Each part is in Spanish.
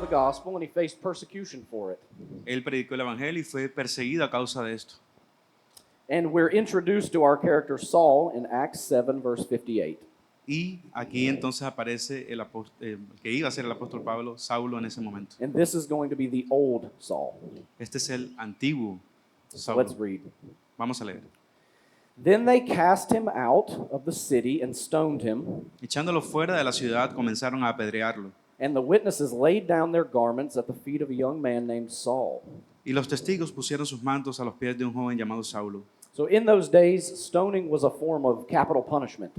the gospel and he faced persecution for it. Él predicó el evangelio y fue perseguido a causa de esto. And we're introduced to our character Saul in Acts 7, verse 58. Y aquí entonces aparece que iba a ser el apóstol Pablo, Saulo en ese momento. And this is going to be the old Saul. Este es el antiguo So let's Saulo. read. Vamos a leer. Then they cast him out of the city and stoned him, Echándolo fuera de la ciudad, comenzaron a apedrearlo. and the witnesses laid down their garments at the feet of a young man named Saul. Y los testigos pusieron sus mantos a los pies de un joven llamado Saulo. So in those days, stoning was a form of capital punishment.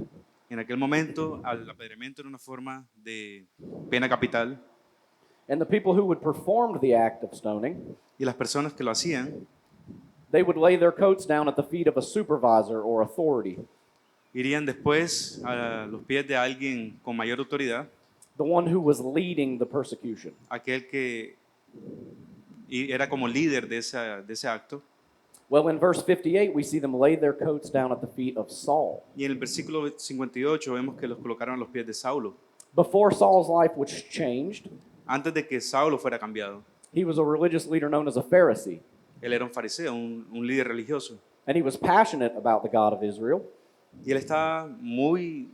En aquel momento, el apedreamiento era una forma de pena capital. And the people who would perform the act of stoning, Y las personas que lo hacían they would lay their coats down at the feet of a supervisor or authority, irían después a los pies de alguien con mayor autoridad, the one who was leading the persecution. aquel que era como líder de ese acto. Well, in verse 58, we see them lay their coats down at the feet of Saul. Y en el versículo 58 vemos que los colocaron a los pies de Saulo. Before Saul's life was changed, Antes de que Saulo fuera cambiado, he was a religious leader known as a Pharisee, él era un fariseo, un líder religioso. and he was passionate about the God of Israel. Y él estaba muy,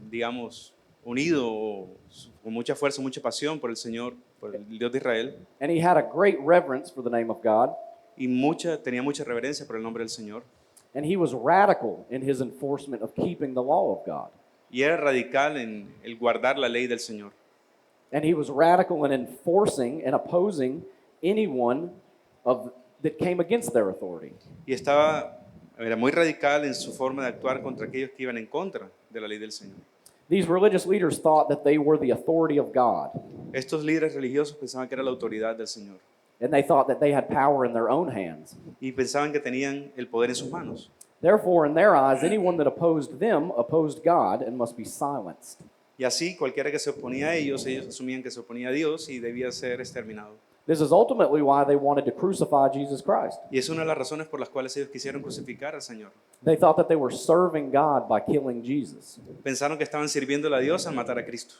digamos, unido o con mucha fuerza, mucha pasión por el Señor, por el Dios de Israel. And he had a great reverence for the name of God, Y tenía mucha reverencia por el nombre del Señor. and he was radical in his enforcement of keeping the law of God. Y era radical en el guardar la ley del Señor. And he was radical in enforcing and opposing anyone that came against their authority. Y era muy radical en su forma de actuar contra aquellos que iban en contra de la ley del Señor. These religious leaders thought that they were the authority of God, Estos líderes religiosos pensaban que era la autoridad del Señor. and they thought that they had power in their own hands. Y pensaban que tenían el poder en sus manos. Therefore, in their eyes, anyone that opposed them opposed God and must be silenced. Y así, cualquiera que se oponía a ellos asumían que se oponía a Dios y debía ser exterminado. This is ultimately why they wanted to crucify Jesus Christ. Y es una de las razones por las cuales ellos quisieron crucificar al Señor. They thought that they were serving God by killing Jesus. Pensaron que estaban sirviéndole a Dios al matar a Cristo.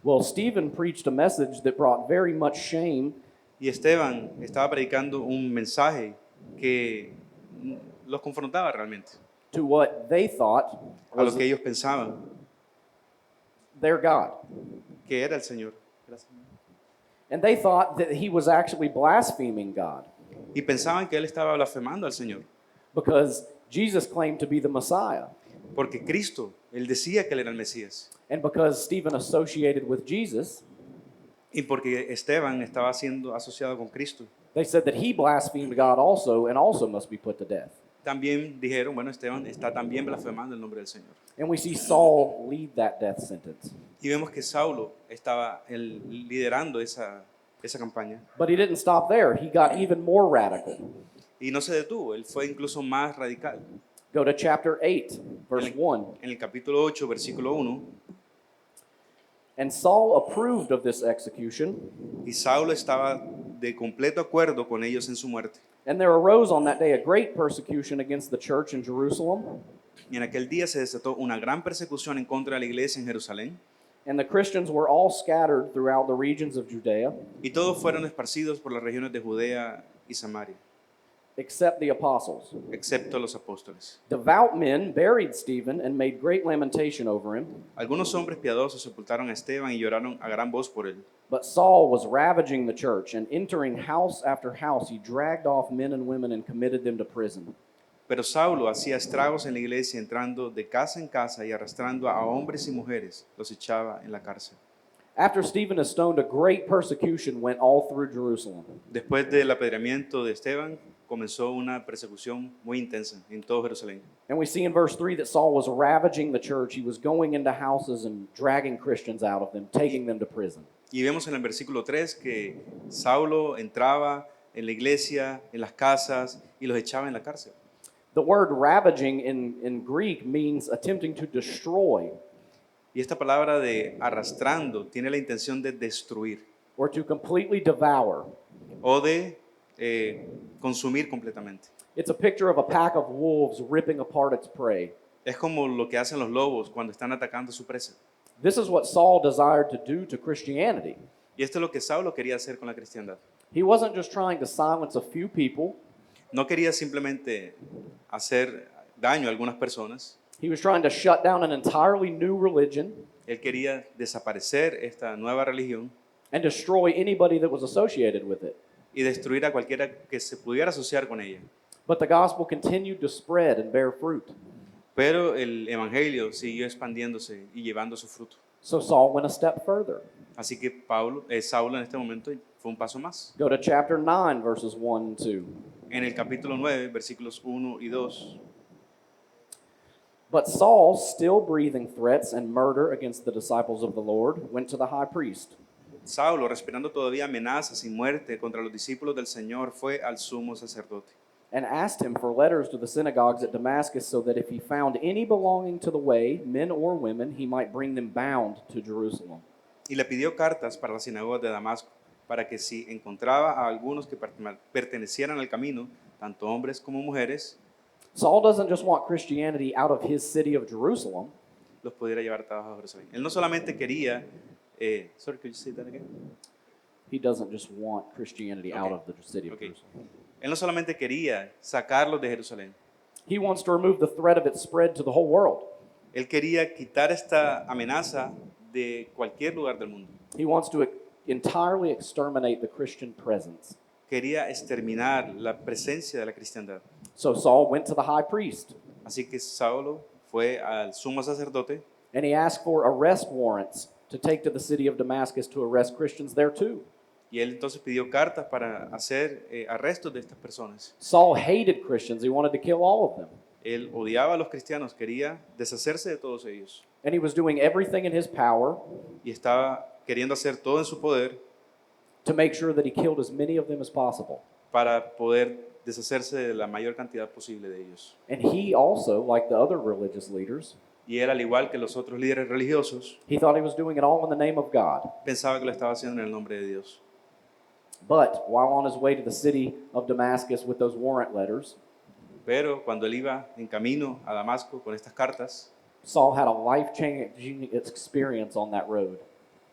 Well, Stephen preached a message that brought very much shame Y Esteban estaba predicando un mensaje que los confrontaba realmente to what they thought a lo was que ellos pensaban their God. que era el Señor. And they thought that he was actually blaspheming God Y pensaban que él estaba blasfemando al Señor. because Jesus claimed to be the Messiah. Porque Cristo, él decía que él era el Mesías. And because Stephen associated with Jesus, Y porque Esteban estaba siendo asociado con Cristo. they said that he blasphemed God also and also must be put to death. También dijeron, bueno, Esteban está también blasfemando el nombre del Señor. And we see Saul lead that death sentence. Y vemos que Saulo estaba liderando esa campaña. But he didn't stop there. He got even more radical. Y no se detuvo, él fue incluso más radical. Go to chapter 8, verse 1. En el capítulo 8, versículo 1, And Saul approved of this execution, y Saulo estaba de completo acuerdo con ellos en su muerte. and there arose on that day a great persecution against the church in Jerusalem, Y en aquel día se desató una gran persecución en contra de la iglesia en Jerusalén, and the Christians were all scattered throughout the regions of Judea, y todos fueron esparcidos por las regiones de Judea y Samaria, except the apostles. excepto los apóstoles. Devout men buried Stephen and made great lamentation over him, Algunos hombres piadosos sepultaron a Esteban y lloraron a gran voz por él. but Saul was ravaging the church, and entering house after house, he dragged off men and women and committed them to prison. Pero Saulo hacía estragos en la iglesia, entrando de casa en casa y arrastrando a hombres y mujeres, los echaba en la cárcel. After Stephen is stoned, a great persecution went all through Jerusalem. Después del apedreamiento de Esteban, comenzó una persecución muy intensa en todo Jerusalén. And we see in verse 3 that Saul was ravaging the church. He was going into houses and dragging Christians out of them, taking them to prison. Y vemos en el versículo 3 que Saulo entraba en la iglesia, en las casas, y los echaba en la cárcel. The word ravaging in Greek means attempting to destroy Y esta palabra de arrastrando tiene la intención de destruir or to completely devour. o de consumir completamente. It's a picture of a pack of wolves ripping apart its prey. Es como lo que hacen los lobos cuando están atacando a su presa. This is what Saul desired to do to Christianity. Y esto es lo que Saulo quería hacer con la cristiandad. He wasn't just trying to silence a few people. No quería simplemente hacer daño a algunas personas. He was trying to shut down an entirely new religion Él quería desaparecer esta nueva religión and destroy anybody that was associated with it. y destruir a cualquiera que se pudiera asociar con ella. But the gospel continued to spread and bear fruit. Pero el evangelio siguió expandiéndose y llevando su fruto. So Saul went a step further. Así que Saulo en este momento fue un paso más. Go to chapter 9, verses 1 and 2. En el capítulo 9, versículos 1 y 2. But Saul, still breathing threats and murder against the disciples of the Lord, went to the high priest. Saulo, respirando todavía amenazas y muerte contra los discípulos del Señor, fue al sumo sacerdote And asked him for letters to the synagogues at Damascus, so that if he found any belonging to the way, men or women, he might bring them bound to Jerusalem. y le pidió cartas para las sinagogas de Damasco, para que si encontraba a algunos que pertenecieran al camino, tanto hombres como mujeres, Saul doesn't just want Christianity out of his city of Jerusalem. los pudiera llevar atados a Jerusalén. Él no solamente quería, sorry, could you say that again? He doesn't just want Christianity out Okay. of the city of Okay. Jerusalem. Él no solamente quería sacarlos de Jerusalén, He wants to remove the threat of its spread to the whole world. él quería quitar esta amenaza de cualquier lugar del mundo. He wants to entirely exterminate the Christian presence. Quería exterminar la presencia de la cristiandad. So Saul went to the high priest Así que Saulo fue al sumo sacerdote and he asked for arrest warrants to take to the city of Damascus to arrest Christians there too. y él entonces pidió cartas para hacer arrestos de estas personas. Saul hated Christians. He wanted to kill all of them. Él odiaba a los cristianos, quería deshacerse de todos ellos And he was doing everything in his power y estaba queriendo hacer todo en su poder to make sure that he killed as many of them as possible. para poder deshacerse de la mayor cantidad posible de ellos. And he also, like the other religious leaders, Y él, al igual que los otros líderes religiosos, he thought he was doing it all in the name of God. pensaba que lo estaba haciendo en el nombre de Dios. But while on his way to the city of Damascus with those warrant letters, Pero cuando él iba en camino a Damasco con estas cartas, Saul had a life-changing experience on that road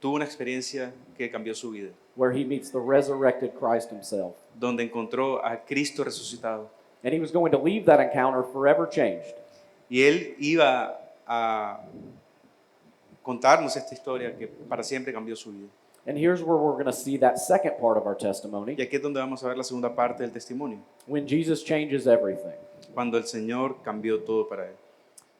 tuvo una experiencia que cambió su vida, where he meets the resurrected Christ himself. donde encontró a Cristo resucitado. And he was going to leave that encounter forever changed. Y él iba a contarnos esta historia que para siempre cambió su vida. And here's where we're going to see that second part of our testimony, Y aquí es donde vamos a ver la segunda parte del testimonio, when Jesus changes everything. cuando el Señor cambió todo para él.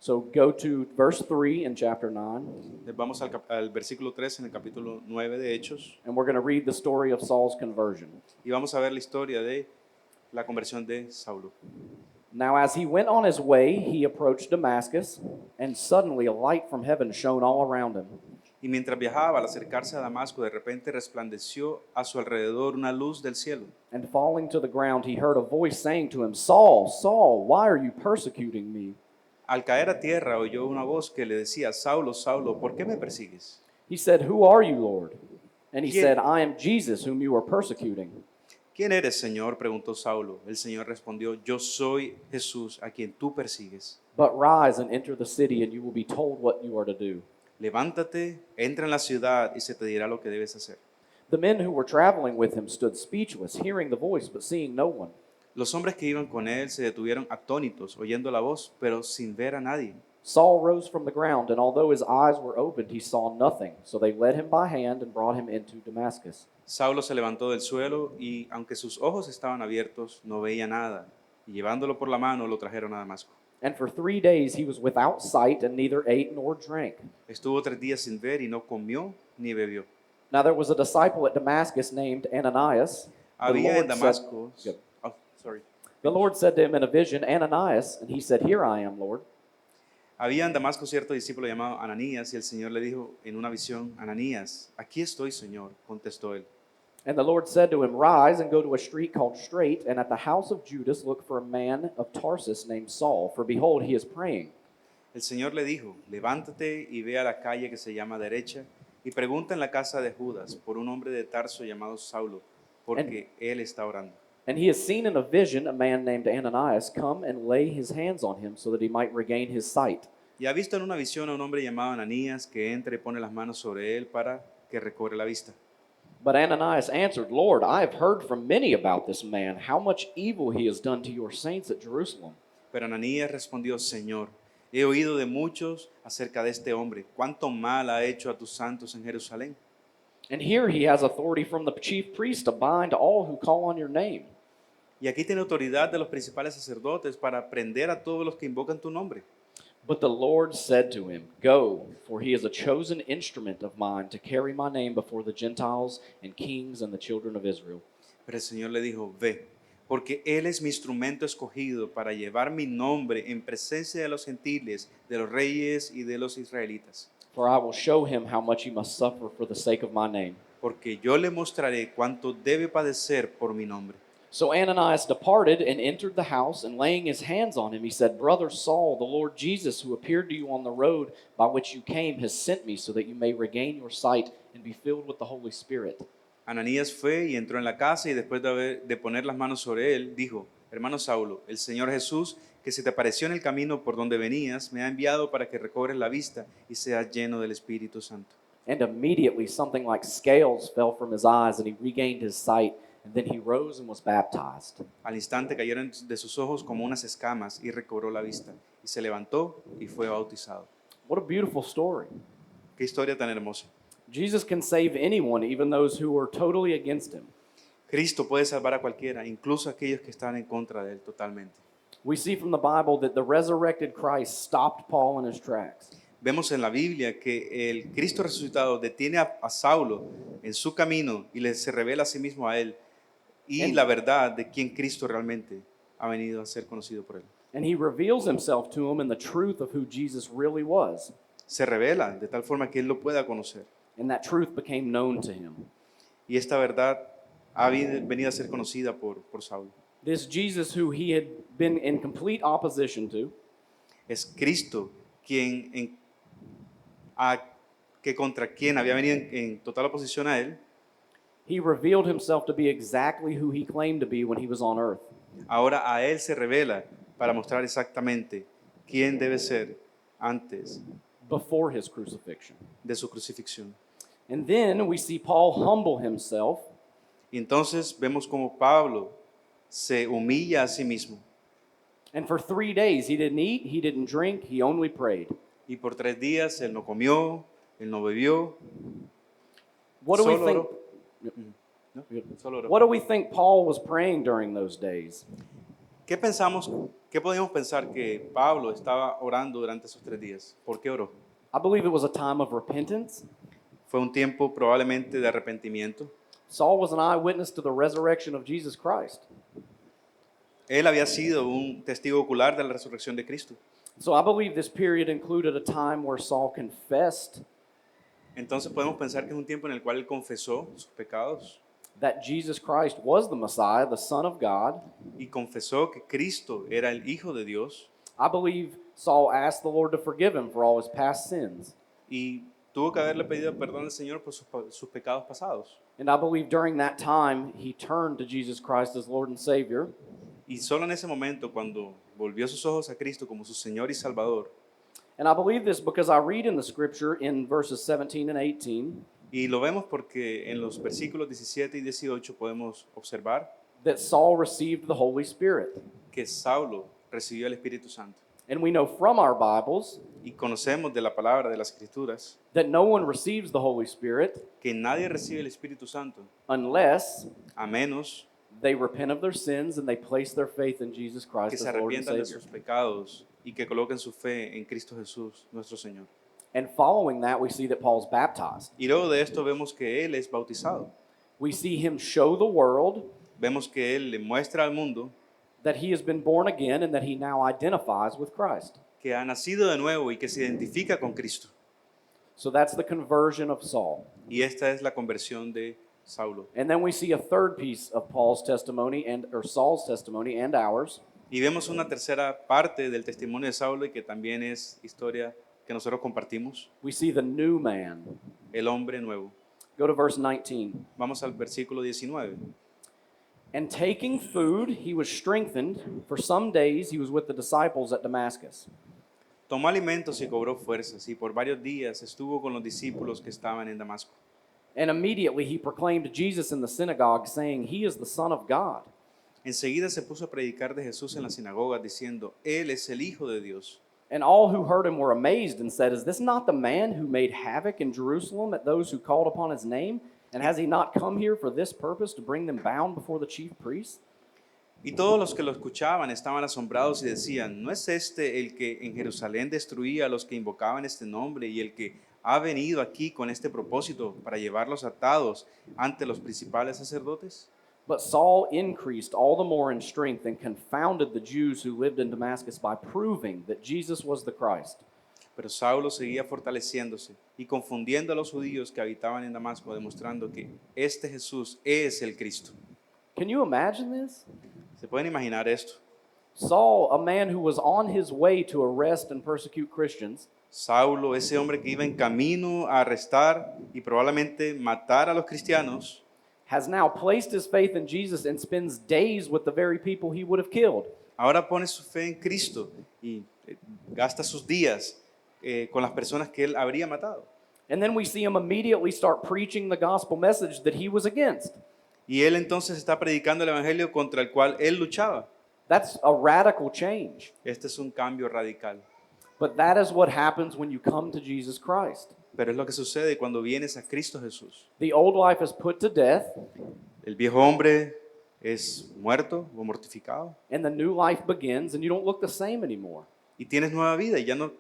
So go to verse 3 in chapter 9, Vamos al versículo 3 en el capítulo 9 de Hechos and we're going to read the story of Saul's conversion. y vamos a ver la historia de la conversión de Saulo. Now, as he went on his way, he approached Damascus, and suddenly a light from heaven shone all around him. Y mientras viajaba al acercarse a Damasco, de repente resplandeció a su alrededor una luz del cielo. And falling to the ground, he heard a voice saying to him, Saul, Saul, why are you persecuting me? Al caer a tierra oyó una voz que le decía, Saulo, Saulo, ¿por qué me persigues? He said, Who are you, Lord? And he ¿Quién? said, I am Jesus, whom you are persecuting. ¿Quién eres, Señor?, preguntó Saulo. El Señor respondió, yo soy Jesús, a quien tú persigues. But rise and enter the city, and you will be told what you are to do. Levántate, entra en la ciudad y se te dirá lo que debes hacer. The men who were traveling with him stood speechless, hearing the voice, but seeing no one. Los hombres que iban con él se detuvieron atónitos, oyendo la voz, pero sin ver a nadie. Saul rose from the ground, and although his eyes were opened, he saw nothing. So they led him by hand and brought him into Damascus. Saulo se levantó del suelo y, aunque sus ojos estaban abiertos, no veía nada. Y llevándolo por la mano, lo trajeron a Damasco. And for 3 days he was without sight and neither ate nor drank. Estuvo 3 días sin ver y no comió ni bebió. Now there was a disciple at Damascus named Ananias. Había en Lord said- Damasco. Good. Oh, sorry. The Lord said to him in a vision, Ananias, and he said, Here I am, Lord. Había en Damasco cierto discípulo llamado Ananías y el Señor le dijo en una visión, Ananías, aquí estoy, Señor, contestó él. And the Lord said to him, Rise and go to a street called Straight, and at the house of Judas look for a man of Tarsus named Saul, for behold, he is praying. El Señor le dijo, levántate y ve a la calle que se llama Derecha y pregunta en la casa de Judas por un hombre de Tarso llamado Saulo, porque él está orando. And he has seen in a vision a man named Ananias come and lay his hands on him so that he might regain his sight. Y ha visto en una visión a un hombre llamado Ananías que entra y pone las manos sobre él para que recobre la vista. But Ananias answered, Lord, I have heard from many about this man, how much evil he has done to your saints at Jerusalem. Pero Ananías respondió, Señor, he oído de muchos acerca de este hombre, cuánto mal ha hecho a tus santos en Jerusalén. And here he has authority from the chief priest to bind all who call on your name. Y aquí tiene autoridad de los principales sacerdotes para prender a todos los que invocan tu nombre. But the Lord said to him, Go, for he is a chosen instrument of mine to carry my name before the Gentiles and kings and the children of Israel. Pero el Señor le dijo, ve, porque Él es mi instrumento escogido para llevar mi nombre en presencia de los gentiles, de los reyes y de los israelitas. For I will show him how much he must suffer for the sake of my name. Porque yo le mostraré cuánto debe padecer por mi nombre. So Ananias departed and entered the house, and laying his hands on him, he said, Brother Saul, the Lord Jesus, who appeared to you on the road by which you came, has sent me so that you may regain your sight and be filled with the Holy Spirit. Ananías fue y entró en la casa y después de poner las manos sobre él, dijo, hermano Saulo, el Señor Jesús, que se te apareció en el camino por donde venías, me ha enviado para que recobres la vista y seas lleno del Espíritu Santo. And immediately something like scales fell from his eyes, and he regained his sight. And then he rose and was baptized. Al instante cayeron de sus ojos como unas escamas y recobró la vista. Y se levantó y fue bautizado. What a beautiful story. Qué historia tan hermosa. Jesus can save anyone, even those who are totally against him. Cristo puede salvar a cualquiera, incluso a aquellos que están en contra de él totalmente. We see from the Bible that the resurrected Christ stopped Paul in his tracks. Vemos en la Biblia que el Cristo resucitado detiene a Saulo en su camino y se revela a sí mismo a él y la verdad de quién Cristo realmente ha venido a ser conocido por él. And he reveals himself to him in the truth of who Jesus really was. Se revela de tal forma que él lo pueda conocer. And that truth became known to him. Y esta verdad ha venido a ser conocida por Saulo. This Jesus who he had been in complete opposition to, Es Cristo que contra quien había venido en total oposición a él, he revealed himself to be exactly who he claimed to be when he was on earth. ahora a él se revela para mostrar exactamente quién debe ser antes Before his crucifixion. de su crucifixión. And then we see Paul humble himself, Y entonces vemos como Pablo se humilla a sí mismo and for 3 days he didn't eat, he didn't drink, he only prayed. y por 3 días él no comió, él no bebió, What do we solo think? oró. ¿No? Solo oró. What do we think Paul was praying during those days? ¿Qué pensamos, qué podemos pensar que Pablo estaba orando durante esos 3 días? ¿Por qué oró? I believe it was a time of repentance. Fue un tiempo probablemente de arrepentimiento. Saul was an eyewitness to the resurrection of Jesus Christ. Él había sido un testigo ocular de la resurrección de Cristo. So I believe this period included a time where Saul confessed Entonces podemos pensar que es un tiempo en el cual él confesó sus pecados that Jesus Christ was the Messiah, the Son of God. y confesó que Cristo era el Hijo de Dios I believe Saul asked the Lord to forgive him for all his past sins. y tuvo que haberle pedido perdón al Señor por sus pecados pasados. And I believe during that time he turned to Jesus Christ as Lord and Savior. Y solo en ese momento, cuando volvió sus ojos a Cristo como su Señor y Salvador, And I believe this because I read in the scripture in verses 17 and 18 y lo vemos porque en los versículos 17 y 18 podemos observar that Saul received the Holy Spirit. que Saulo recibió el Espíritu Santo. And we know from our Bibles Y conocemos de la palabra de las Escrituras that no one receives the Holy Spirit que nadie recibe el Espíritu Santo unless a menos they repent of their sins and they place their faith in Jesus que Christ se as Lord and arrepientan de Savior. sus pecados y que coloquen su fe en Cristo Jesús, nuestro Señor. And following that, we see that Paul's baptized. Y luego de esto vemos que Él es bautizado. We see him show the world Vemos que Él le muestra al mundo that he has been born again and that he now identifies with Christ. que ha nacido de nuevo y que se identifica con Cristo. So that's the conversion of Saul. Y esta es la conversión de Saulo. And then we see a third piece of Paul's testimony or Saul's testimony and ours. Y vemos una tercera parte del testimonio de Saulo y que también es historia que nosotros compartimos, We see the new man. el hombre nuevo. Go to verse 19. Vamos al versículo 19. And taking food, he was strengthened. For some days he was with the disciples at Damascus. Tomó alimentos y cobró fuerzas y por varios días estuvo con los discípulos que estaban en Damasco. And immediately he proclaimed Jesus in the synagogue, saying, "He is the Son of God." Enseguida se puso a predicar de Jesús en la sinagoga, diciendo, Él es el Hijo de Dios. And all who heard him were amazed and said, "Is this not the man who made havoc in Jerusalem at those who called upon his name? And has he not come here for this purpose, to bring them bound before the chief priests?" Y todos los que lo escuchaban estaban asombrados y decían, ¿no es este el que en Jerusalén destruía a los que invocaban este nombre y el que ha venido aquí con este propósito para llevarlos atados ante los principales sacerdotes? But Saul increased all the more in strength and confounded the Jews who lived in Damascus by proving that Jesus was the Christ. Pero Saulo seguía fortaleciéndose y confundiendo a los judíos que habitaban en Damasco, demostrando que este Jesús es el Cristo. Can you imagine this? ¿Se pueden imaginar esto? Saul, a man who was on his way to arrest and persecute Christians, Saulo, ese hombre que iba en camino a arrestar y probablemente matar a los cristianos, has now placed his faith in Jesus and spends days with the very people he would have killed. ahora pone su fe en Cristo y gasta sus días con las personas que él habría matado. And then we see him immediately start preaching the gospel message that he was against. Y él entonces está predicando el evangelio contra el cual él luchaba. That's a radical change. Este es un cambio radical. But that is what happens when you come to Jesus Christ. Pero es lo que sucede cuando vienes a Cristo Jesús. The old life is put to death, El viejo hombre es muerto o mortificado and the new life begins, and you don't look the same anymore. y tienes nueva vida y ya no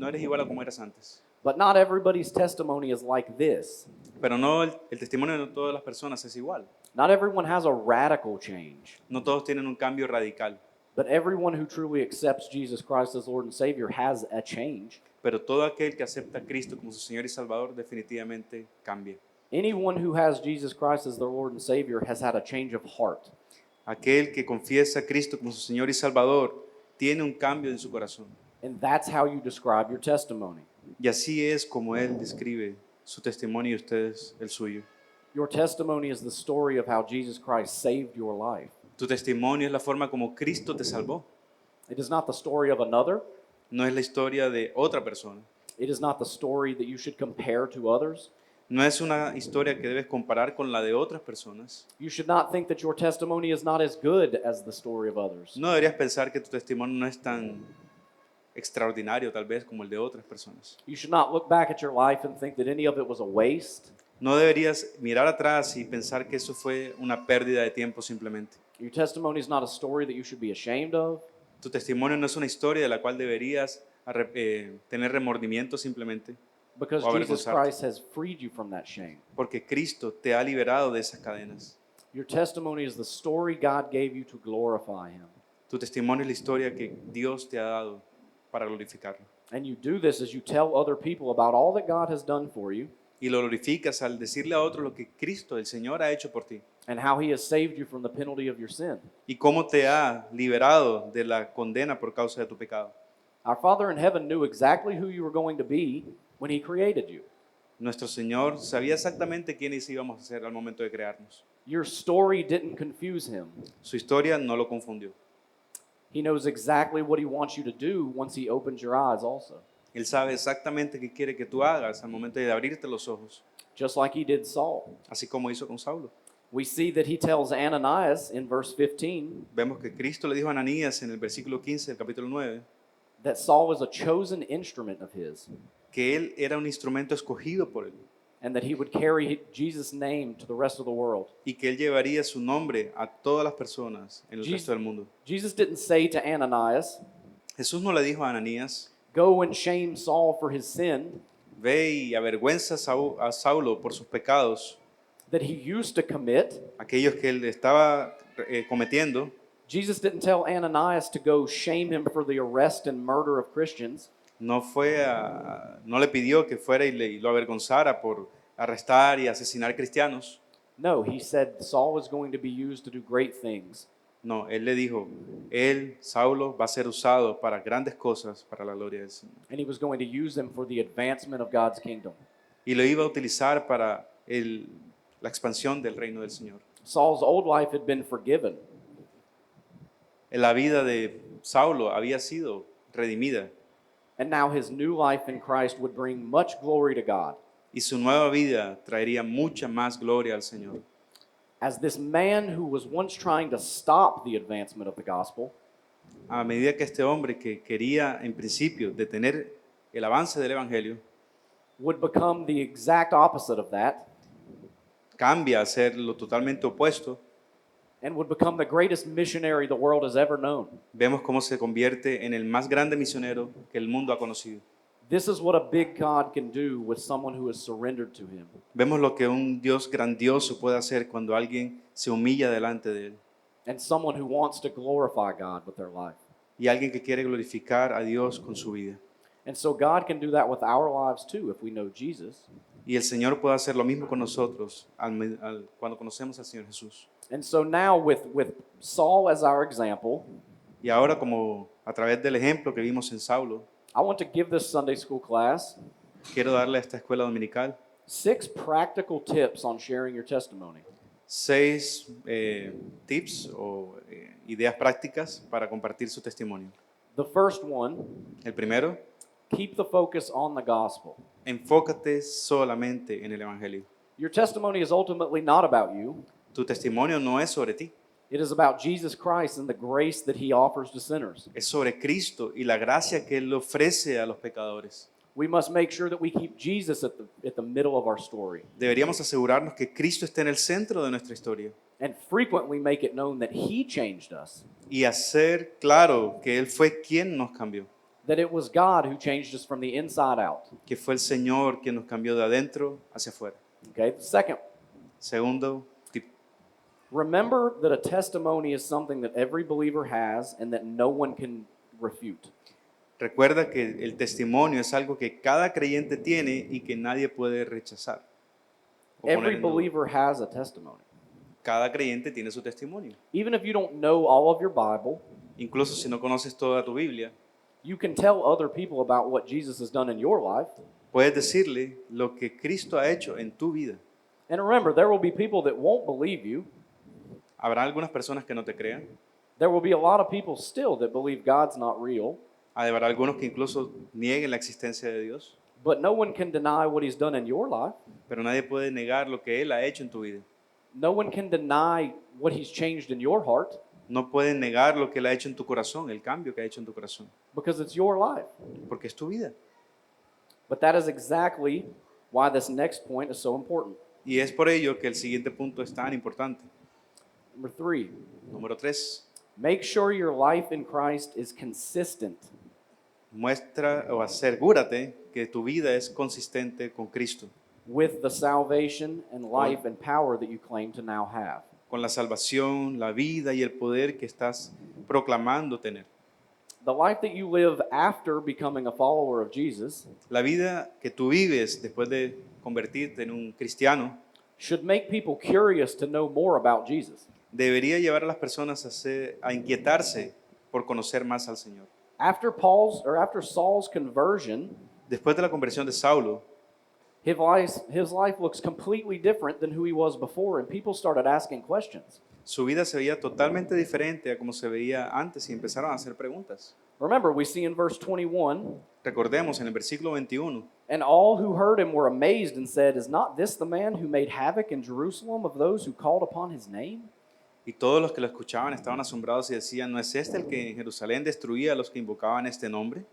eres igual a como eras antes. But not everybody's testimony is like this. Pero no, el testimonio de todas las personas es igual. Not everyone has a radical change. No todos tienen un cambio radical. But everyone who truly accepts Jesus Christ as Lord and Savior has a change. Pero todo aquel que acepta a Cristo como su Señor y Salvador definitivamente cambia. Anyone who has Jesus Christ as their Lord and Savior has had a change of heart. Aquel que confiesa a Cristo como su Señor y Salvador tiene un cambio en su corazón. And that's how you describe your testimony. Y así es como Él describe su testimonio y ustedes el suyo. Your testimony is the story of how Jesus Christ saved your life. Tu testimonio es la forma como Cristo te salvó. It is not the story of another. No es la historia de otra persona. It is not the story that you should compare to others. No es una historia que debes comparar con la de otras personas. You should not think that your testimony is not as good as the story of others. No deberías pensar que tu testimonio no es tan extraordinario tal vez como el de otras personas. You should not look back at your life and think that any of it was a waste. No deberías mirar atrás y pensar que eso fue una pérdida de tiempo simplemente. Your testimony is not a story that you should be ashamed of. Tu testimonio no es una historia de la cual deberías tener remordimiento simplemente, Because o Jesus avergonzarte, Christ has freed you from that shame. porque Cristo te ha liberado de esas cadenas. Your testimony is the story God gave you to glorify Him. Tu testimonio es la historia que Dios te ha dado para glorificarlo. And you do this as you tell other people about all that God has done for you Y lo glorificas al decirle a otros lo que Cristo, el Señor, ha hecho por ti. and how He has saved you from the penalty of your sin. Y cómo te ha liberado de la condena por causa de tu pecado. Our Father in heaven knew exactly who you were going to be when He created you. Nuestro Señor sabía exactamente quiénes íbamos a ser al momento de crearnos. Your story didn't confuse Him. Su historia no lo confundió. He knows exactly what He wants you to do once He opens your eyes also. Él sabe exactamente qué quiere que tú hagas al momento de abrirte los ojos, Just like He did Saul. así como hizo con Saulo. We see that He tells Ananias in verse 15 Vemos que Cristo le dijo a Ananías en el versículo 15 del capítulo 9 that Saul was a chosen instrument of His que él era un instrumento escogido por él and that he would carry Jesus' name to the rest of the world. y que él llevaría su nombre a todas las personas en el Jesus- resto del mundo. Jesus didn't say to Ananias, Jesús no le dijo a Ananías, "Go and shame Saul for his sin ve y avergüenza a Saulo por sus pecados, that he used to commit." aquellos que él estaba cometiendo. Jesus didn't tell Ananias to go shame him for the arrest and murder of Christians. No le pidió que fuera y lo avergonzara por arrestar y asesinar cristianos. No, he said Saul was going to be used to do great things. No, él le dijo, Saulo, va a ser usado para grandes cosas para la gloria del Señor. And he was going to use him for the advancement of God's kingdom. Y lo iba a utilizar para la expansión del reino del Señor. Saul's old life had been forgiven. La vida de Saulo había sido redimida And now his new life in Christ would bring much glory to God. y su nueva vida traería mucha más gloria al Señor. As this man who was once trying to stop the advancement of the gospel A medida que este hombre que quería en principio detener el avance del Evangelio, would become the exact opposite of that cambia a ser lo totalmente opuesto, and would become the greatest missionary the world has ever known. vemos cómo se convierte en el más grande misionero que el mundo ha conocido. This is what a big God can do with someone who has surrendered to him. Vemos lo que un Dios grandioso puede hacer cuando alguien se humilla delante de él And someone who wants to glorify God with their life. y alguien que quiere glorificar a Dios con su vida. And so God can do that with our lives too if we know Jesus. Y el Señor puede hacer lo mismo con nosotros cuando conocemos al Señor Jesús. And so now with Saul as our example, Y ahora, como a través del ejemplo que vimos en Saulo, I want to give this Sunday school class quiero darle a esta escuela dominical 6 practical tips on sharing your testimony. 6 tips o ideas prácticas para compartir su testimonio. The first one, El primero, keep the focus on the gospel. enfócate solamente en el Evangelio. Your testimony is ultimately not about you. Tu testimonio no es sobre ti, It is about Jesus Christ and the grace that he offers to sinners. es sobre Cristo y la gracia que Él ofrece a los pecadores. We must make sure that we keep Jesus at the middle of our story Deberíamos asegurarnos que Cristo esté en el centro de nuestra historia and frequently make it known that he changed us, y hacer claro que Él fue quien nos cambió, that it was God who changed us from the inside out. que fue el Señor quien nos cambió de adentro hacia afuera. Okay? Second, Segundo tip, remember that a testimony is something that every believer has and that no one can refute. recuerda que el testimonio es algo que cada creyente tiene y que nadie puede rechazar. o poner Every en duda. believer has a testimony. Cada creyente tiene su testimonio. Even if you don't know all of your Bible, Incluso si no conoces toda tu Biblia, you can tell other people about what Jesus has done in your life. puedes decirle lo que Cristo ha hecho en tu vida. And remember, there will be people that won't believe you. Habrá algunas personas que no te crean. There will be a lot of people still that believe God's not real. Habrá algunos que incluso nieguen la existencia de Dios. But no one can deny what he's done in your life. Pero nadie puede negar lo que Él ha hecho en tu vida. No one can deny what he's changed in your heart No pueden negar lo que Él ha hecho en tu corazón, el cambio que ha hecho en tu corazón. because it's your life. Porque es tu vida. But that is exactly why this next point is so important. Y es por ello que el siguiente punto es tan importante. Number 3, Número 3. make sure your life in Christ is consistent. Muestra o asegúrate que tu vida es consistente con Cristo, With the salvation and life and power that you claim to now have. con la salvación, la vida y el poder que estás proclamando tener. The life that you live after becoming a follower of Jesus La vida que tú vives después de convertirte en un cristiano should make people curious to know more about Jesus. debería llevar a las personas a inquietarse por conocer más al Señor. After Saul's conversion, Después de la conversión de Saulo, his life looks completely different than who he was before, and people started asking questions. su vida se veía totalmente diferente a como se veía antes y empezaron a hacer preguntas. Remember, we see in verse 21, Recordemos en el versículo 21, and all who heard him were amazed and said, "Is not this the man who made havoc in Jerusalem of those who called upon his name?" y todos los que lo escuchaban estaban asombrados y decían, ¿no es este el que en Jerusalén destruía a los que invocaban este nombre?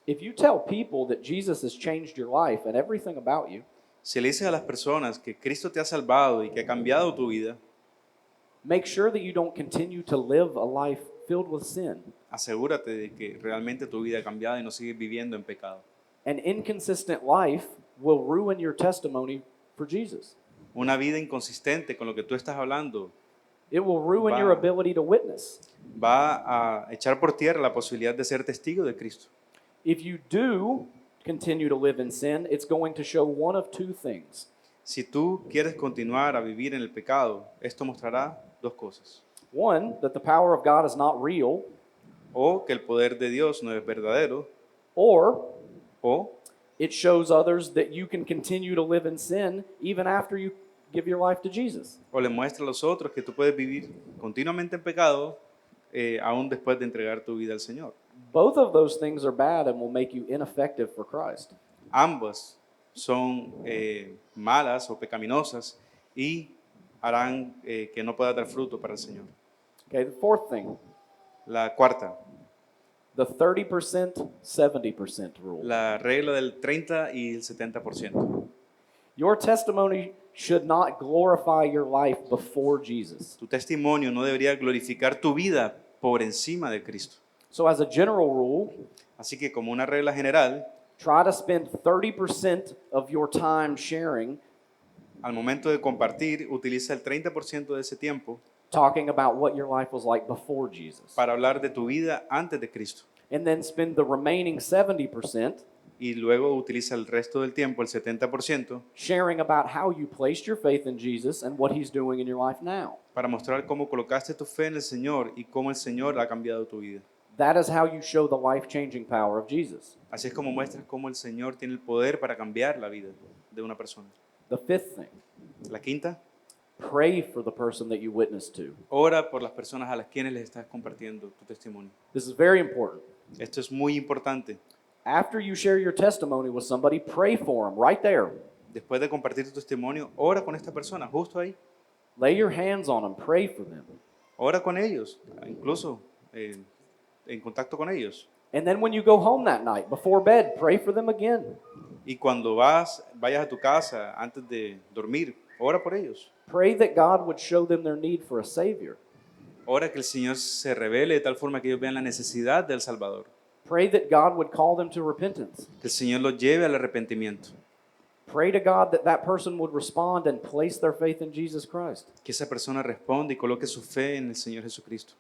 If you tell people that Jesus has changed your life and everything about you, Si le dices a las personas que Cristo te ha salvado y que ha cambiado tu vida, make sure that you don't continue to live a life filled with sin. asegúrate de que realmente tu vida ha cambiado y no sigues viviendo en pecado. An inconsistent life will ruin your testimony for Jesus. Una vida inconsistente con lo que tú estás hablando It will ruin your Wow. ability to witness. va a echar por tierra la posibilidad de ser testigo de Cristo. If you do continue to live in sin, it's going to show one of two things. Si tú quieres continuar a vivir en el pecado, esto mostrará dos cosas. One, that the power of God is not real, O que el poder de Dios no es verdadero, or o it shows others that you can continue to live in sin even after you give your life to Jesus. le muestra a los otros que tú puedes vivir continuamente en pecado aún después de entregar tu vida al Señor. Both of those things are bad and will make you ineffective for Christ. Ambas son malas o pecaminosas y harán que no pueda dar fruto para el Señor. Okay, the fourth thing, La cuarta, the 30%, 70% rule. la regla del 30 y el 70%. Your testimony should not glorify your life before Jesus. Tu testimonio no debería glorificar tu vida por encima de Cristo. So, as a general rule, Así que como una regla general, try to spend 30% of your time sharing, al momento de compartir, utiliza el 30% de ese tiempo talking about what your life was like before Jesus. para hablar de tu vida antes de Cristo. And then spend the remaining 70% Y luego utiliza el resto del tiempo, el 70%, sharing about how you placed your faith in Jesus and what he's doing in your life now. para mostrar cómo colocaste tu fe en el Señor y cómo el Señor ha cambiado tu vida. That is how you show the life-changing power of Jesus. Así es como muestras cómo el Señor tiene el poder para cambiar la vida de una persona. The fifth thing, La quinta, pray for the person that you witness to. ora por las personas a las quienes les estás compartiendo tu testimonio. This is very important. Esto es muy importante. After you share your testimony with somebody, pray for them right there. Después de compartir tu testimonio, ora con esta persona, justo ahí. Lay your hands on them, pray for them. Ora con ellos, incluso en contacto con ellos. And then when you go home that night, before bed, pray for them again. Y cuando vayas a tu casa antes de dormir, ora por ellos. Pray that God would show them their need for a Savior. Ora que el Señor se revele de tal forma que ellos vean la necesidad del Salvador. Pray that God would call them to repentance. Que el Señor los lleve al arrepentimiento. Pray to God that that person would respond and place their faith in Jesus Christ. Que esa persona responda y coloque su fe en el Señor Jesucristo.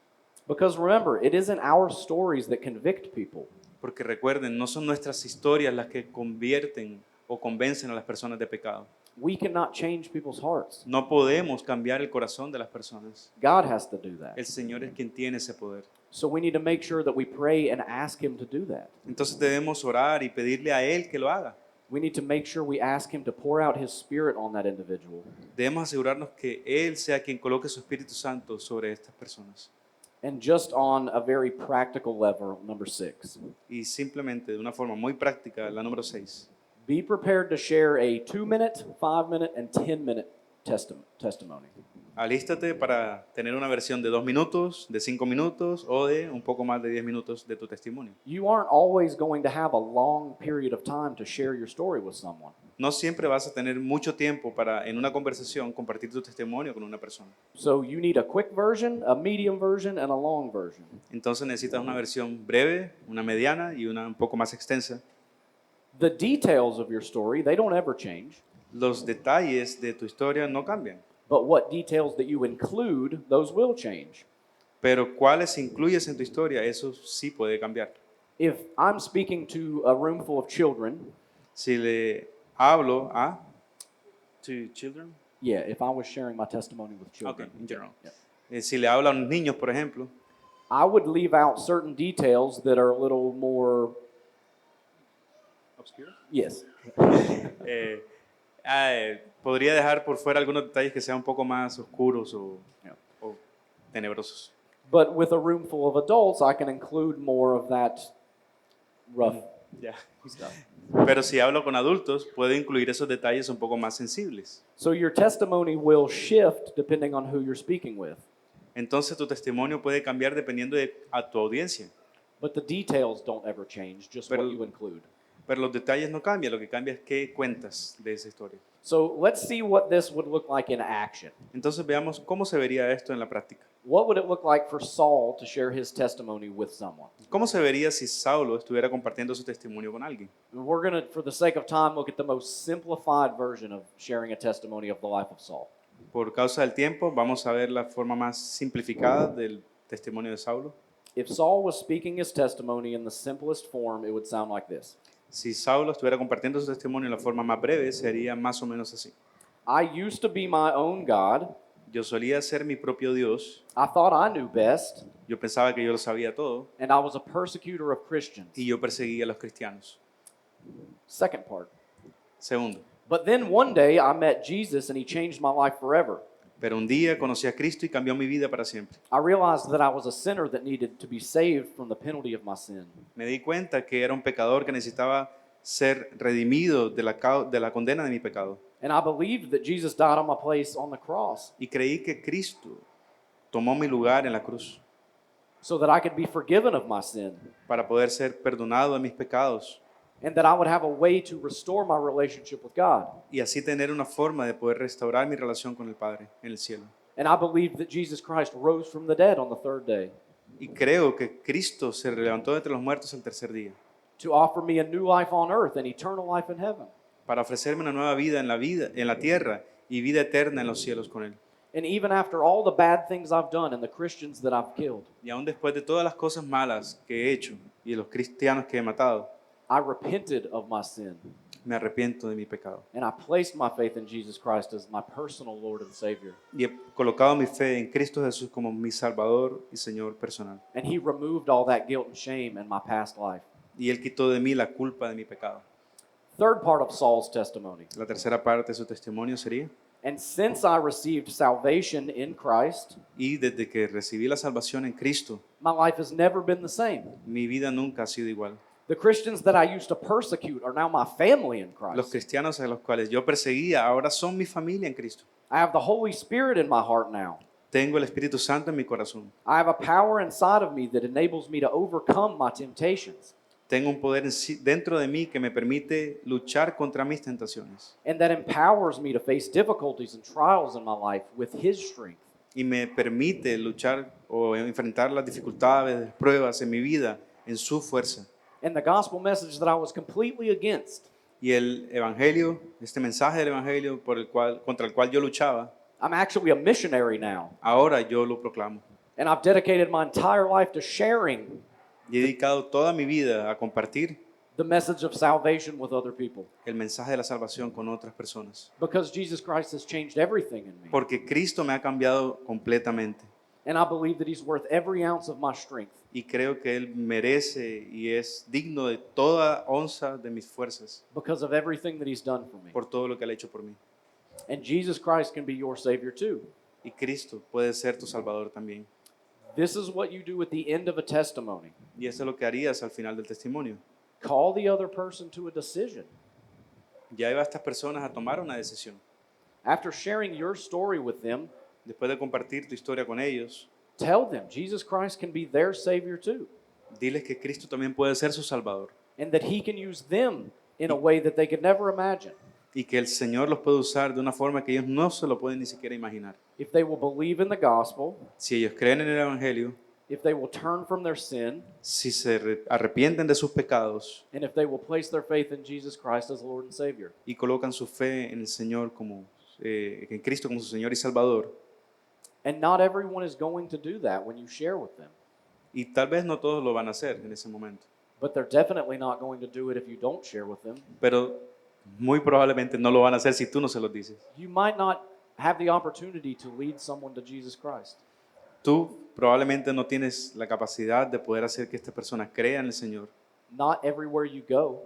Because remember, it isn't our stories that convict people. Porque recuerden, no son nuestras historias las que convierten o convencen a las personas de pecado. We cannot change people's hearts. No podemos cambiar el corazón de las personas. God has to do that. El Señor es quien tiene ese poder. So we need to make sure that we pray and ask Him to do that. Entonces debemos orar y pedirle a Él que lo haga. We need to make sure we ask Him to pour out His Spirit on that individual. Debemos asegurarnos que Él sea quien coloque su Espíritu Santo sobre estas personas. And just on a very practical level, number 6, Y simplemente de una forma muy práctica, la número 6. be prepared to share a 2-minute, 5-minute, and 10-minute testimony. Alístate para tener una versión de 2 minutos, de 5 minutos o de un poco más de 10 minutos de tu testimonio. You aren't always going to have a long period of time to share your story with someone. No siempre vas a tener mucho tiempo para en una conversación compartir tu testimonio con una persona. So you need a quick version, a medium version, and a long version. Entonces necesitas una versión breve, una mediana y una un poco más extensa. The details of your story, they don't ever change, Los detalles de tu historia no cambian, but what details that you include, those will change. pero cuáles incluyes en tu historia, eso sí puede cambiar. If I'm speaking to a room full of children, Si le hablo a to children, yeah, if I was sharing my testimony with children, okay, in general. yeah, Si le hablo a los niños, por ejemplo, I would leave out certain details that are a little more, yes, eh, podría dejar por fuera algunos detalles que sean un poco más oscuros Yeah. o tenebrosos. but with a room full of adults, I can include more of that rough Ya. stuff. Pero si hablo con adultos, puedo incluir esos detalles un poco más sensibles. So your testimony will shift depending on who you're speaking with, Entonces tu testimonio puede cambiar dependiendo de a tu audiencia, but the details don't ever change, just Pero- what you include. pero los detalles no cambian, lo que cambia es qué cuentas de esa historia. So let's see what this would look like in action. Entonces veamos cómo se vería esto en la práctica. What would it look like for Saul to share his testimony with someone? ¿Cómo se vería si Saulo estuviera compartiendo su testimonio con alguien? We're going to, for the sake of time, look at the most simplified version of sharing a testimony of the life of Saul. Por causa del tiempo, vamos a ver la forma más simplificada del testimonio de Saulo. If Saul was speaking his testimony in the simplest form, it would sound like this. Si Saulo estuviera compartiendo su testimonio en la forma más breve, sería más o menos así. I used to be my own God. Yo solía ser mi propio Dios, I thought I knew best, yo pensaba que yo lo sabía todo and I was a persecutor of Christians. y yo perseguía a los cristianos. Second part. Segundo, But then one day I met Jesus and he changed my life forever. pero un día conocí a Cristo y cambió mi vida para siempre. I realized that I was a sinner that needed to be saved from the penalty of my sin. Me di cuenta que era un pecador que necesitaba ser redimido de la condena de mi pecado. And I believed that Jesus died on my place on the cross Y creí que Cristo tomó mi lugar en la cruz so that I could be forgiven of my sin para poder ser perdonado de mis pecados and that I would have a way to restore my relationship with God. y así tener una forma de poder restaurar mi relación con el Padre en el cielo. And I believed that Jesus Christ rose from the dead on the third day Y creo que Cristo se levantó de entre los muertos el tercer día to offer me a new life on earth and eternal life in heaven. para ofrecerme una nueva vida, en la tierra y vida eterna en los cielos con Él. And even after all the bad things I've done and the Christians that I've killed, Y aún después de todas las cosas malas que he hecho y de los cristianos que he matado, I repented of my sin me arrepiento de mi pecado. and I placed my faith in Jesus Christ as my personal Lord and Savior. Y he colocado mi fe en Cristo Jesús como mi Salvador y Señor personal. And He removed all that guilt and shame in my past life. Y Él quitó de mí la culpa de mi pecado. Third part of Saul's testimony. La tercera parte de su testimonio sería: And since I received salvation in Christ, y desde que recibí la salvación en Cristo, my life has never been the same. mi vida nunca ha sido igual. The Christians that I used to persecute are now my family in Los Christ. cristianos a los cuales yo perseguía ahora son mi familia en Cristo. I have the Holy Spirit in my heart now. Tengo el Espíritu Santo en mi corazón. I have a power inside of me that enables me to overcome my temptations Tengo un poder dentro de mí que me permite luchar contra mis tentaciones and that empowers me to face difficulties and trials in my life with His strength. y me permite luchar o enfrentar las dificultades, pruebas en mi vida en su fuerza. And the gospel message that I was completely against, Y el evangelio, este mensaje del evangelio contra el cual yo luchaba, I'm actually a missionary now. ahora yo lo proclamo. And I've dedicated my entire life to sharing Y he dedicado toda mi vida a compartir the message of salvation with other people el mensaje de la salvación con otras personas. because Jesus Christ has changed everything in me. Porque Cristo me ha cambiado completamente. And I believe that He's worth every ounce of my strength. Y creo que Él merece y es digno de toda onza de mis fuerzas Because of everything that He's done for me. por todo lo que Él ha hecho por mí. And Jesus Christ can be your Savior too. Y Cristo puede ser tu Salvador también. This is what you do at the end of a testimony. Y eso es lo que harías al final del testimonio. Call the other person to a decision. Ya iba a estas personas a tomar una decisión. After sharing your story with them, Después de compartir tu historia con ellos, tell them Jesus Christ can be their Savior too. diles que Cristo también puede ser su Salvador And that He can use them in a way that they could never imagine y que el Señor los puede usar de una forma que ellos no se lo pueden ni siquiera imaginar. if they will believe in the gospel, Si ellos creen en el Evangelio, if they will turn from their sin, si se arrepienten de sus pecados and if they will place their faith in Jesus Christ as Lord and Savior. y colocan su fe en el Señor en Cristo como su Señor y Salvador. And not everyone is going to do that when you share with them. Y tal vez no todos lo van a hacer en ese momento, But they're definitely not going to do it if you don't share with them. pero muy probablemente no lo van a hacer si tú no se los dices. You might not have the opportunity to lead someone to Jesus Christ. Tú probablemente no tienes la capacidad de poder hacer que esta persona crea en el Señor Not everywhere you go,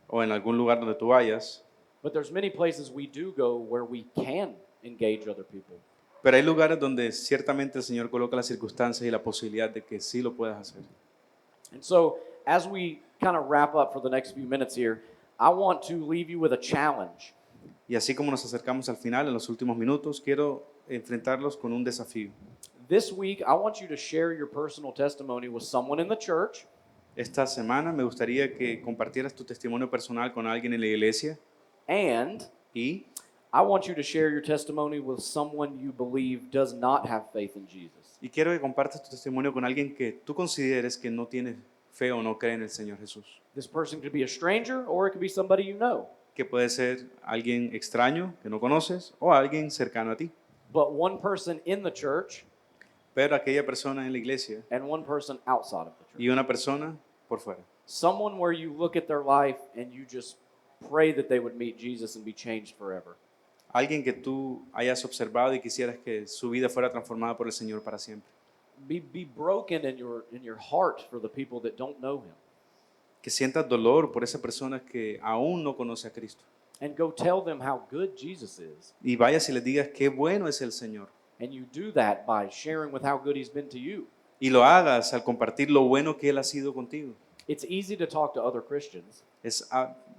o en algún lugar donde tú vayas, but there's many places we do go where we can engage other people. pero hay lugares donde ciertamente el Señor coloca las circunstancias y la posibilidad de que sí lo puedas hacer. And so, as we kind of wrap up for the next few minutes here, I want to leave you with a challenge. Y así como nos acercamos al final, en los últimos minutos, quiero enfrentarlos con un desafío. This week, I want you to share your personal testimony with someone in the church, Esta semana me gustaría que compartieras tu testimonio personal con alguien en la iglesia and y I want you to share your testimony with someone you believe does not have faith in Jesus. quiero que compartas tu testimonio con alguien que tú consideres que no tiene fe o no cree en el Señor Jesús. This person could be a stranger or it could be somebody you know. Que puede ser alguien extraño que no conoces o alguien cercano a ti. But one person in the church Pero aquella persona en la iglesia and one person outside of the church. y una persona por fuera. Someone where you look at their life and you just pray that they would meet Jesus and be changed forever. Alguien que tú hayas observado y quisieras que su vida fuera transformada por el Señor para siempre. Be broken in your heart for the people that don't know Him. Que sientas dolor por esa persona que aún no conoce a Cristo. And go tell them how good Jesus is. Y vayas y les digas qué bueno es el Señor. And you do that by sharing with how good He's been to you. Y lo hagas al compartir lo bueno que Él ha sido contigo. It's easy to talk to other Christians, Es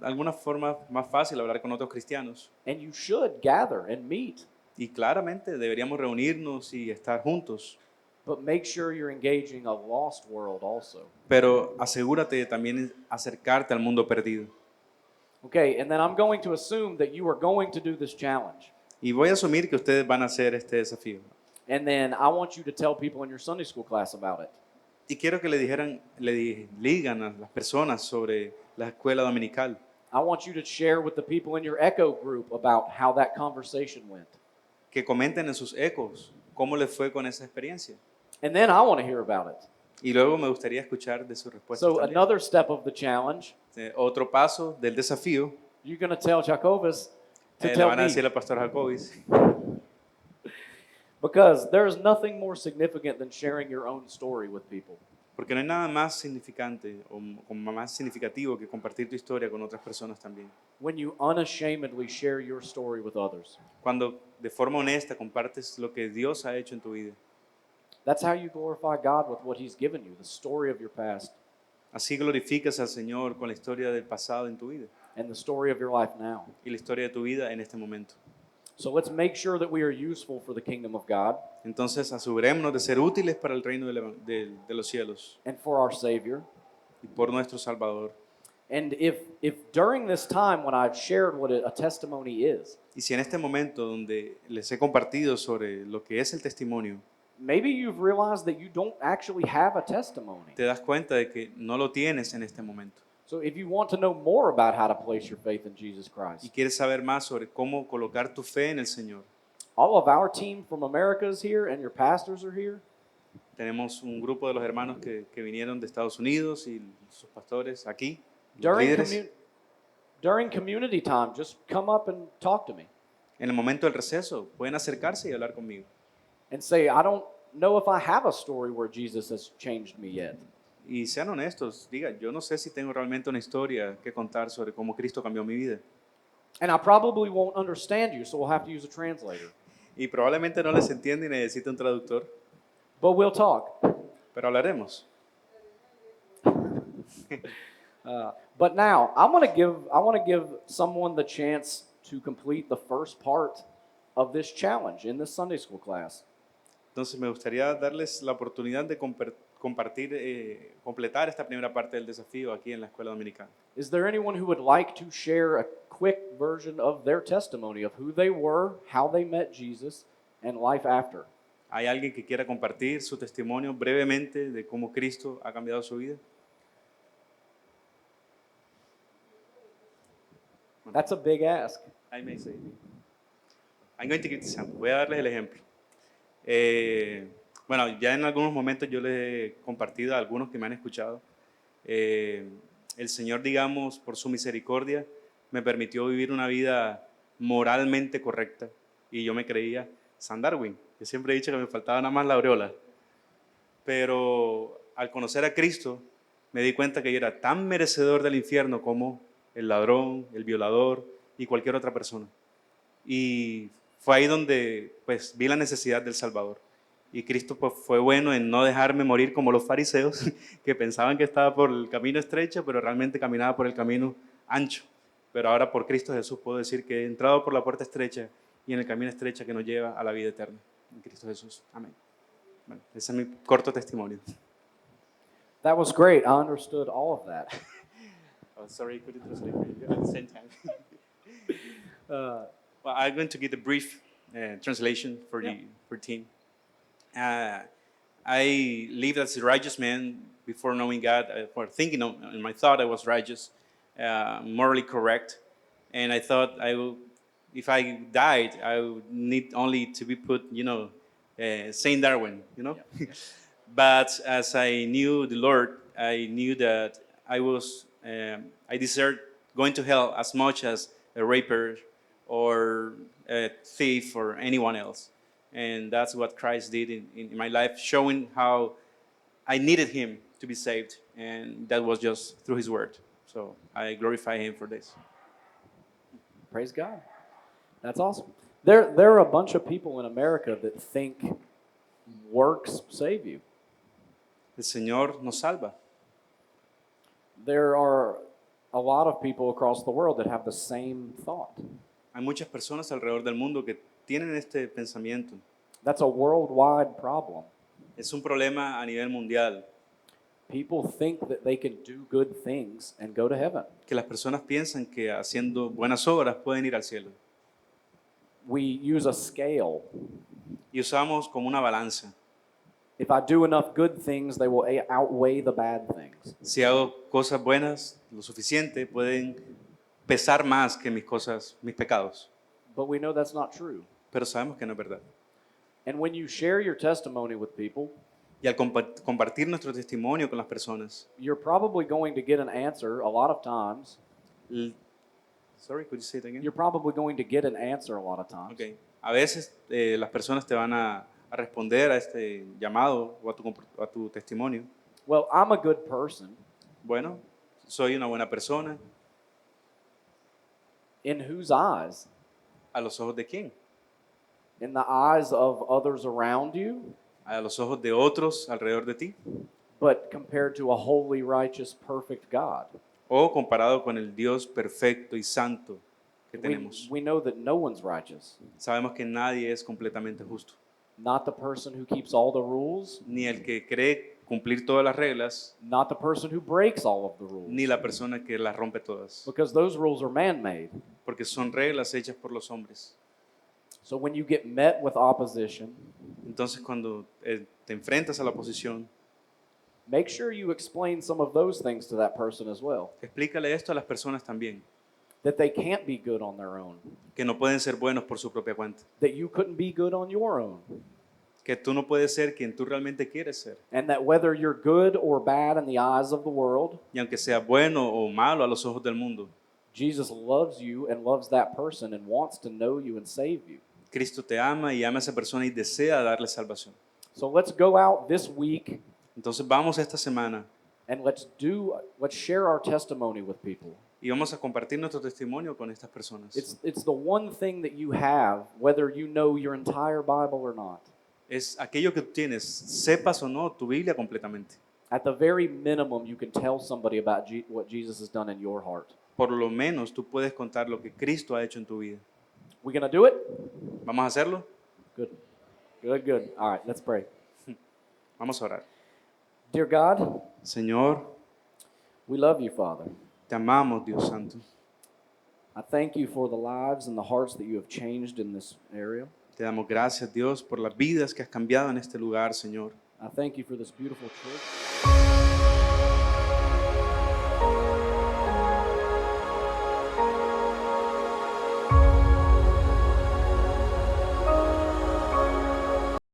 alguna forma más fácil hablar con otros cristianos. and you should gather and meet, Y claramente deberíamos reunirnos y estar juntos. but make sure you're engaging a lost world also. Pero asegúrate de también acercarte al mundo perdido. Okay, and then I'm going to assume that you are going to do this challenge. Y voy a asumir que ustedes van a hacer este desafío. And then I want you to tell people in your Sunday school class about it. Y quiero que digan a las personas sobre la escuela dominical. I want you to share with the people in your Echo group about how that conversation went. Que comenten en sus ecos cómo les fue con esa experiencia. And then I want to hear about it. Y luego me gustaría escuchar de sus respuestas. So también. another step of the challenge, Otro paso del desafío, you're going to tell Jacobus to le tell van a me. decir al pastor Jacobis, Because there's nothing more significant than sharing your own story with people. porque no hay nada más significante o más significativo que compartir tu historia con otras personas también. When you unashamedly share your story with others. Cuando de forma honesta compartes lo que Dios ha hecho en tu vida. That's how you glorify God with what He's given you, the story of your past Así glorificas al Señor con la historia del pasado en tu vida and the story of your life now. y la historia de tu vida en este momento. So let's make sure that we are useful for the kingdom of God Entonces asegurémonos de ser útiles para el reino de los cielos and for our Savior. y por nuestro Salvador. And if during this time when I've shared what a testimony is, Y si en este momento donde les he compartido sobre lo que es el testimonio, maybe you've realized that you don't actually have a testimony. te das cuenta de que no lo tienes en este momento So if you want to know more about how to place your faith in Jesus y Christ, quieres saber más sobre cómo colocar tu fe en el Señor, all of our team from America is here and your pastors are here. tenemos un grupo de los hermanos que vinieron de Estados Unidos y sus pastores aquí, los During, líderes. during community time, just come up and talk to me En el momento del receso pueden acercarse y hablar conmigo. and say, I don't know if I have a story where Jesus has changed me yet. Y sean honestos, digan, yo no sé si tengo realmente una historia que contar sobre cómo Cristo cambió mi vida. And I probably won't understand you, so we'll have to use a translator. Y probablemente no les entiende y necesita un traductor, But we'll talk. pero hablaremos. But now I want to give someone the chance to complete the first part of this challenge in this Sunday school class. Entonces me gustaría darles la oportunidad de completar esta primera parte del desafío aquí en la escuela dominical. Is there anyone who would like to share a quick version of their testimony of who they were, how they met Jesus, and life after? ¿Hay alguien que quiera compartir su testimonio brevemente de cómo Cristo ha cambiado su vida? That's a big ask. I may say. I'm going to give example. Voy a darles el ejemplo. Bueno, ya en algunos momentos yo les he compartido a algunos que me han escuchado. El Señor, digamos, por su misericordia, me permitió vivir una vida moralmente correcta. Y yo me creía San Darwin. Yo siempre he dicho que me faltaba nada más la aureola. Pero al conocer a Cristo, me di cuenta que yo era tan merecedor del infierno como el ladrón, el violador y cualquier otra persona. Y fue ahí donde pues vi la necesidad del Salvador. Y Cristo pues, fue bueno en no dejarme morir como los fariseos, que pensaban que estaba por el camino estrecho, pero realmente caminaba por el camino ancho. Pero ahora por Cristo Jesús puedo decir que he entrado por la puerta estrecha y en el camino estrecho que nos lleva a la vida eterna. En Cristo Jesús. Amén. Bueno, ese es mi corto testimonio. That was great. I understood all of that. Oh, sorry, could you translate for you at the same time? Well, I'm going to give a brief translation for the team. I lived as a righteous man before knowing God, for thinking in my thought I was righteous, morally correct, and I thought if I died, I would need only to be put, Saint Darwin, But as I knew the Lord, I knew that I deserved going to hell as much as a raper or a thief or anyone else. And that's what Christ did in my life, showing how I needed him to be saved. And that was just through his word. So I glorify him for this. Praise God. That's awesome. There are a bunch of people in America that think works save you. El Señor nos salva. There are a lot of people across the world that have the same thought. Hay muchas personas alrededor del mundo que tienen este pensamiento. That's a worldwide problem. Es un problema a nivel mundial, People think that they can do good things and go to heaven. que las personas piensan que haciendo buenas obras pueden ir al cielo. We use a scale. Y usamos como una balanza. If I do enough good things, they will outweigh the bad things. Si hago cosas buenas lo suficiente, pueden pesar más que mis pecados. But we know that's not true. Pero sabemos que no es verdad. And when you share your testimony with people, Y al compartir nuestro testimonio con las personas, you're probably going to get an answer a lot of times. Sorry, could you say it again? You're probably going to get an answer a lot of times. Okay. A veces las personas te van a responder a este llamado o a tu testimonio. Well, I'm a good person. Bueno, soy una buena persona. In whose eyes? ¿A los ojos de quién? In the eyes of others around you, A los ojos de otros alrededor de ti. but compared to a holy, righteous, perfect God. O comparado con el Dios perfecto y santo que We, tenemos. we know that no one's righteous. Sabemos que nadie es completamente justo. Not the person who keeps all the rules, Ni el que cree cumplir todas las reglas, not the person who breaks all of the rules. ni la persona que las rompe todas. Because those rules are man-made. Porque son reglas hechas por los hombres. So when you get met with opposition, Entonces cuando te enfrentas a la oposición, make sure you explain some of those things to that person as well. explícale esto a las personas también, That they can't be good on their own. que no pueden ser buenos por su propia cuenta, That you couldn't be good on your own. que tú no puedes ser quien tú realmente quieres ser. And that whether you're good or bad in the eyes of the world, Y aunque sea bueno o malo a los ojos del mundo, Jesus loves you and loves that person and wants to know you and save you. Cristo te ama y ama a esa persona y desea darle salvación. So let's go out this week Entonces vamos esta semana and let's share our testimony with people. y vamos a compartir nuestro testimonio con estas personas. It's the one thing that you have, whether you know your entire Bible or not. Es aquello que tú tienes, sepas o no tu Biblia completamente. At the very minimum, you can tell somebody about what Jesus has done in your heart. Por lo menos tú puedes contar lo que Cristo ha hecho en tu vida. We gonna do it? ¿Vamos a hacerlo? Good. Good, good. All right, let's pray. Vamos a orar. Dear God, Señor, we love you, Father. te amamos, Dios Santo. I thank you for the lives and the hearts that you have changed in this area. Te damos gracias, Dios, por las vidas que has cambiado en este lugar, Señor. I thank you for this beautiful church.